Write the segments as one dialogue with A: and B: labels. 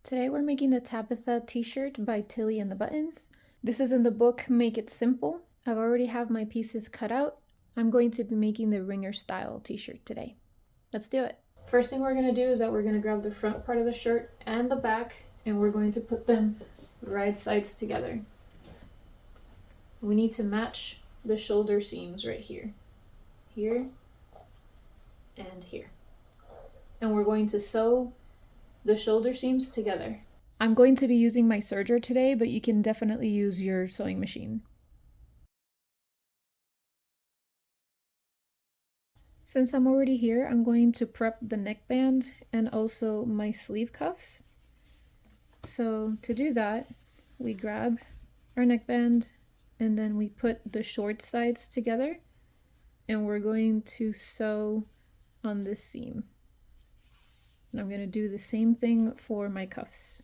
A: Today we're making the Tabitha t-shirt by Tilly and the Buttons. This is in the book Make It Simple. I've already have my pieces cut out. I'm going to be making the ringer style t-shirt today. Let's do it. First thing we're going to do is that we're going to grab the front part of the shirt and the back, and we're going to put them right sides together. We need to match the shoulder seams right here, here, and here. And we're going to sew the shoulder seams together. I'm going to be using my serger today, but you can definitely use your sewing machine. Since I'm already here, I'm going to prep the neckband and also my sleeve cuffs. So to do that, we grab our neckband and then we put the short sides together, and we're going to sew on this seam. And I'm going to do the same thing for my cuffs.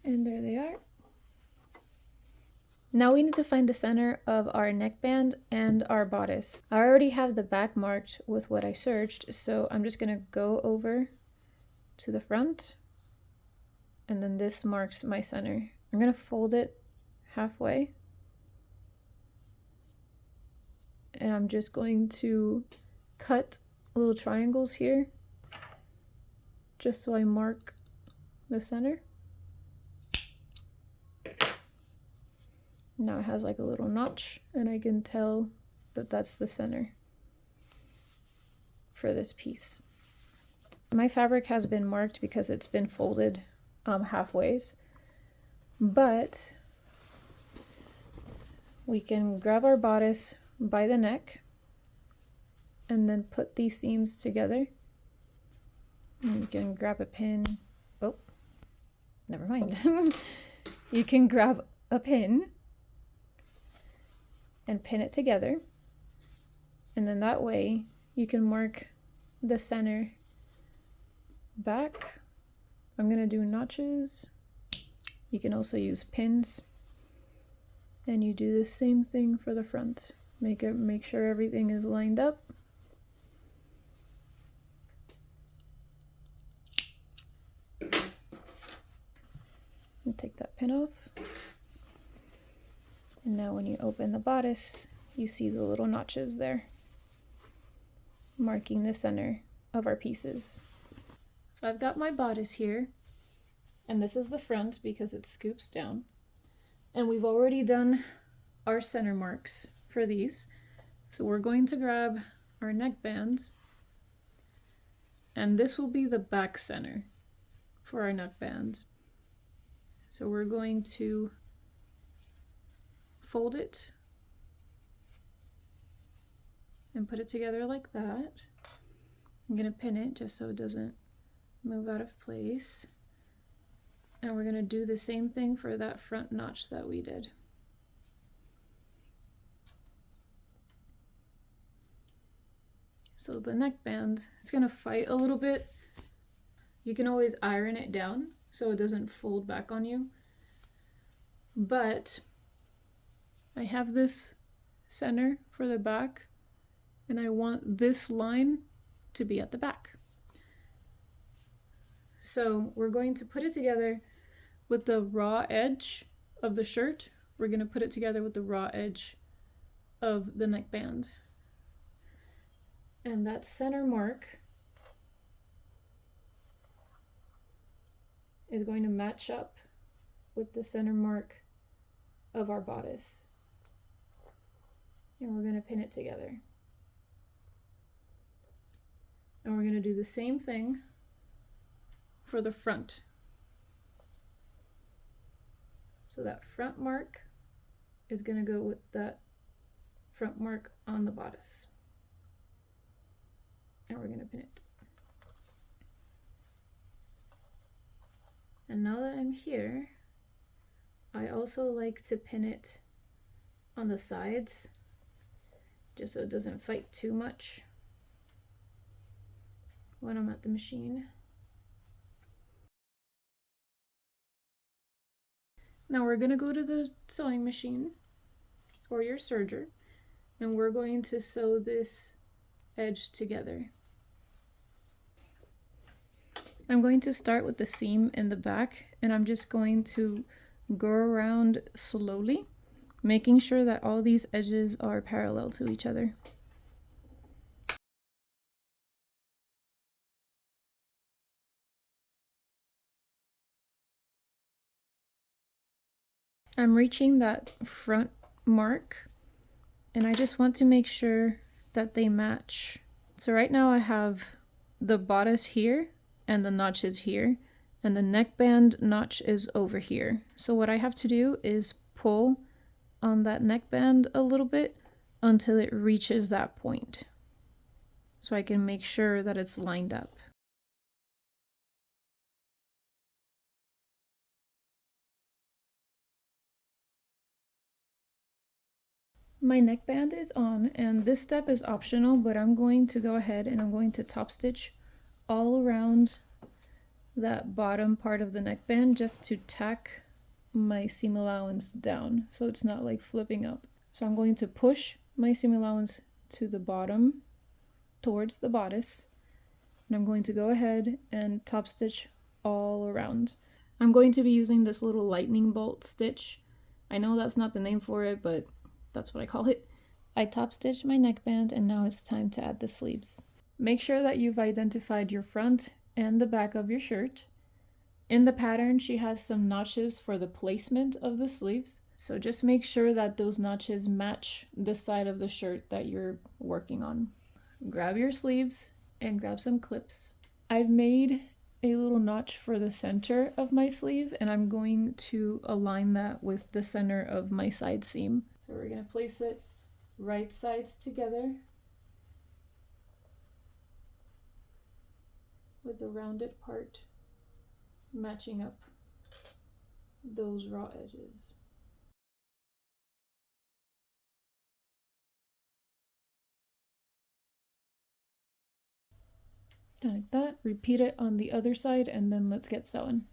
A: And there they are. Now we need to find the center of our neckband and our bodice. I already have the back marked with what I searched, so I'm just going to go over to the front, and then this marks my center. I'm going to fold it halfway, and I'm just going to cut little triangles here just so I mark the center. Now it has like a little notch, and I can tell that that's the center for this piece. My fabric has been marked because it's been folded halfways, but we can grab our bodice by the neck and then put these seams together. And you can grab a pin. Oh, never mind. You can grab a pin and pin it together, and then that way you can mark the center back. I'm gonna do notches. You can also use pins, and you do the same thing for the front. Make sure everything is lined up. And take that pin off. And now when you open the bodice, you see the little notches there, marking the center of our pieces. So I've got my bodice here, and this is the front because it scoops down. And we've already done our center marks for these. So we're going to grab our neckband, and this will be the back center for our neckband. So we're going to fold it and put it together like that. I'm going to pin it just so it doesn't move out of place. And we're going to do the same thing for that front notch that we did. So the neckband, it's going to fight a little bit. You can always iron it down so it doesn't fold back on you. But I have this center for the back, and I want this line to be at the back. So we're going to put it together with the raw edge of the shirt. We're going to put it together with the raw edge of the neckband. And that center mark is going to match up with the center mark of our bodice. And we're going to pin it together. And we're going to do the same thing for the front. So that front mark is going to go with that front mark on the bodice. And we're going to pin it. And now that I'm here, I also like to pin it on the sides, just so it doesn't fight too much when I'm at the machine. Now we're going to go to the sewing machine or your serger, and we're going to sew this edge together. I'm going to start with the seam in the back, and I'm just going to go around slowly, making sure that all these edges are parallel to each other. I'm reaching that front mark, and I just want to make sure that they match. So right now I have the bodice here and the notches here, and the neckband notch is over here. So what I have to do is pull on that neckband a little bit until it reaches that point, so I can make sure that it's lined up. My neckband is on, and this step is optional, but I'm going to go ahead and I'm going to top stitch all around that bottom part of the neckband just to tack my seam allowance down so it's not like flipping up. So I'm going to push my seam allowance to the bottom towards the bodice, and I'm going to go ahead and top stitch all around. I'm going to be using this little lightning bolt stitch. I know that's not the name for it, but that's what I call it. I top stitched my neckband, and now it's time to add the sleeves. Make sure that you've identified your front and the back of your shirt. In the pattern, she has some notches for the placement of the sleeves, so just make sure that those notches match the side of the shirt that you're working on. Grab your sleeves and grab some clips. I've made a little notch for the center of my sleeve, and I'm going to align that with the center of my side seam. So we're going to place it right sides together with the rounded part matching up those raw edges. Done like that. Repeat it on the other side, and then let's get sewing.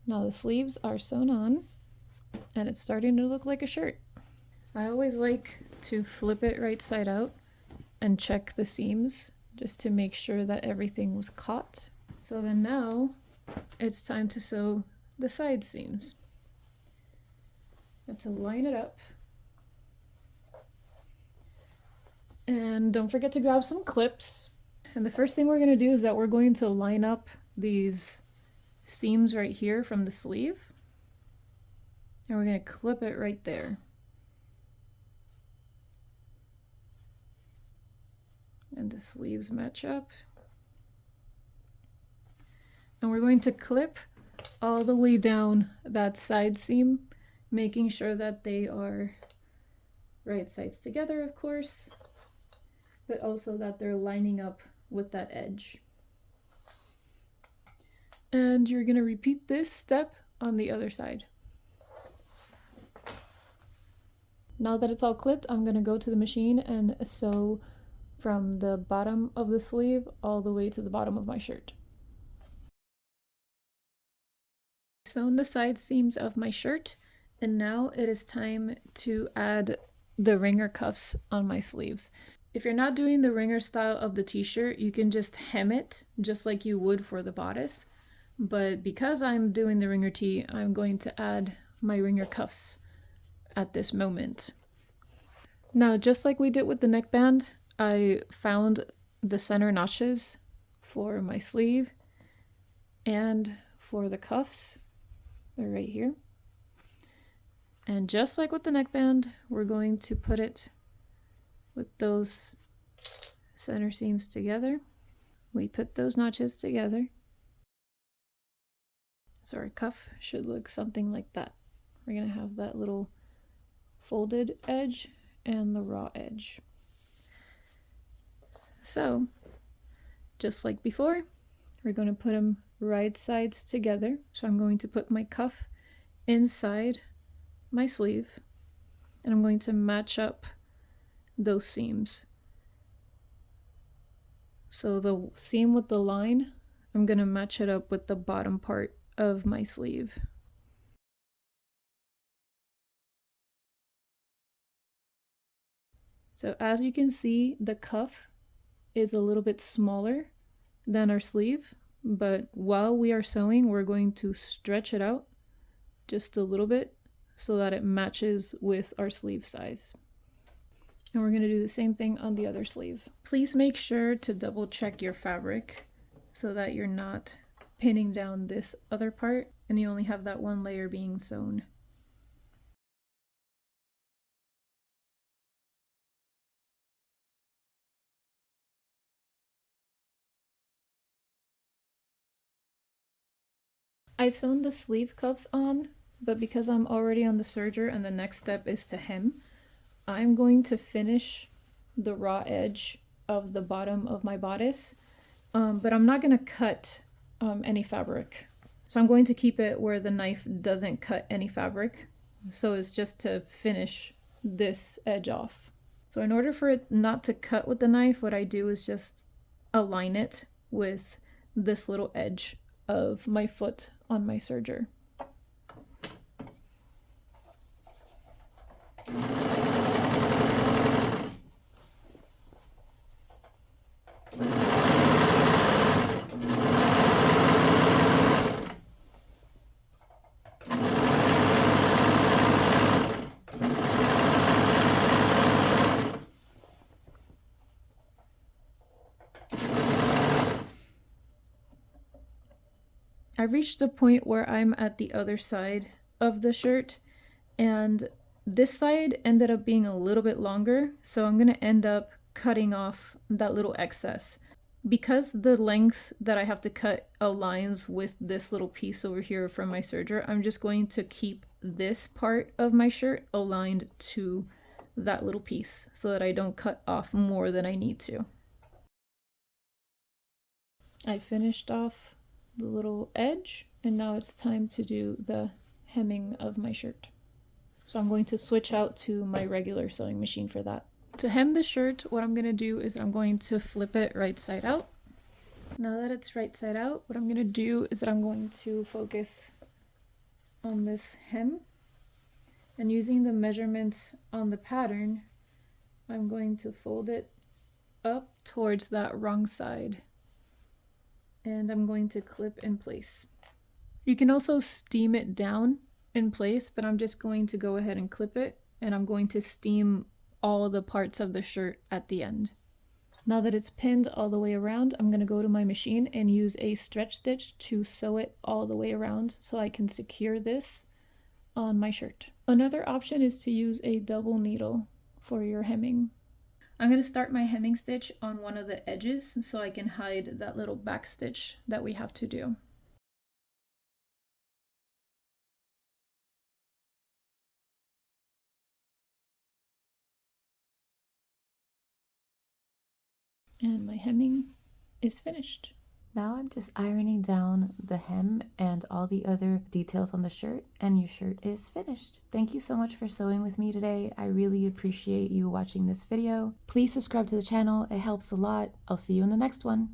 A: Now the sleeves are sewn on, and it's starting to look like a shirt. I always like to flip it right side out and check the seams just to make sure that everything was caught. So then now it's time to sew the side seams. And to line it up. And don't forget to grab some clips. And the first thing we're going to do is that we're going to line up these seams right here from the sleeve. And we're going to clip it right there. And the sleeves match up. And we're going to clip all the way down that side seam, making sure that they are right sides together, of course, but also that they're lining up with that edge. And you're going to repeat this step on the other side. Now that it's all clipped, I'm going to go to the machine and sew from the bottom of the sleeve all the way to the bottom of my shirt. I've sewn the side seams of my shirt, and now it is time to add the ringer cuffs on my sleeves. If you're not doing the ringer style of the t-shirt, you can just hem it just like you would for the bodice. But because I'm doing the ringer tee, I'm going to add my ringer cuffs at this moment. Now, just like we did with the neckband, I found the center notches for my sleeve and for the cuffs. They're right here. And just like with the neckband, we're going to put it with those center seams together. We put those notches together. So our cuff should look something like that. We're going to have that little folded edge and the raw edge. So, just like before, we're going to put them right sides together. So I'm going to put my cuff inside my sleeve, and I'm going to match up those seams. So the seam with the line, I'm going to match it up with the bottom part of my sleeve. So as you can see, the cuff is a little bit smaller than our sleeve, but while we are sewing, we're going to stretch it out just a little bit so that it matches with our sleeve size. And we're going to do the same thing on the other sleeve. Please make sure to double check your fabric so that you're not pinning down this other part and you only have that one layer being sewn. I've sewn the sleeve cuffs on, but because I'm already on the serger and the next step is to hem, I'm going to finish the raw edge of the bottom of my bodice, but I'm not going to cut any fabric. So I'm going to keep it where the knife doesn't cut any fabric. So it's just to finish this edge off. So in order for it not to cut with the knife, what I do is just align it with this little edge of my foot on my serger. I reached a point where I'm at the other side of the shirt, and this side ended up being a little bit longer, so I'm going to end up cutting off that little excess. Because the length that I have to cut aligns with this little piece over here from my serger, I'm just going to keep this part of my shirt aligned to that little piece so that I don't cut off more than I need to. I finished off the little edge, and now it's time to do the hemming of my shirt. So I'm going to switch out to my regular sewing machine for that. To hem the shirt, what I'm going to do is I'm going to flip it right side out. Now that it's right side out, what I'm going to do is that I'm going to focus on this hem, and using the measurements on the pattern, I'm going to fold it up towards that wrong side. And I'm going to clip in place. You can also steam it down in place, but I'm just going to go ahead and clip it, and I'm going to steam all the parts of the shirt at the end. Now that it's pinned all the way around, I'm going to go to my machine and use a stretch stitch to sew it all the way around so I can secure this on my shirt. Another option is to use a double needle for your hemming. I'm going to start my hemming stitch on one of the edges so I can hide that little back stitch that we have to do. And my hemming is finished.
B: Now I'm just ironing down the hem and all the other details on the shirt, and your shirt is finished. Thank you so much for sewing with me today. I really appreciate you watching this video. Please subscribe to the channel. It helps a lot. I'll see you in the next one.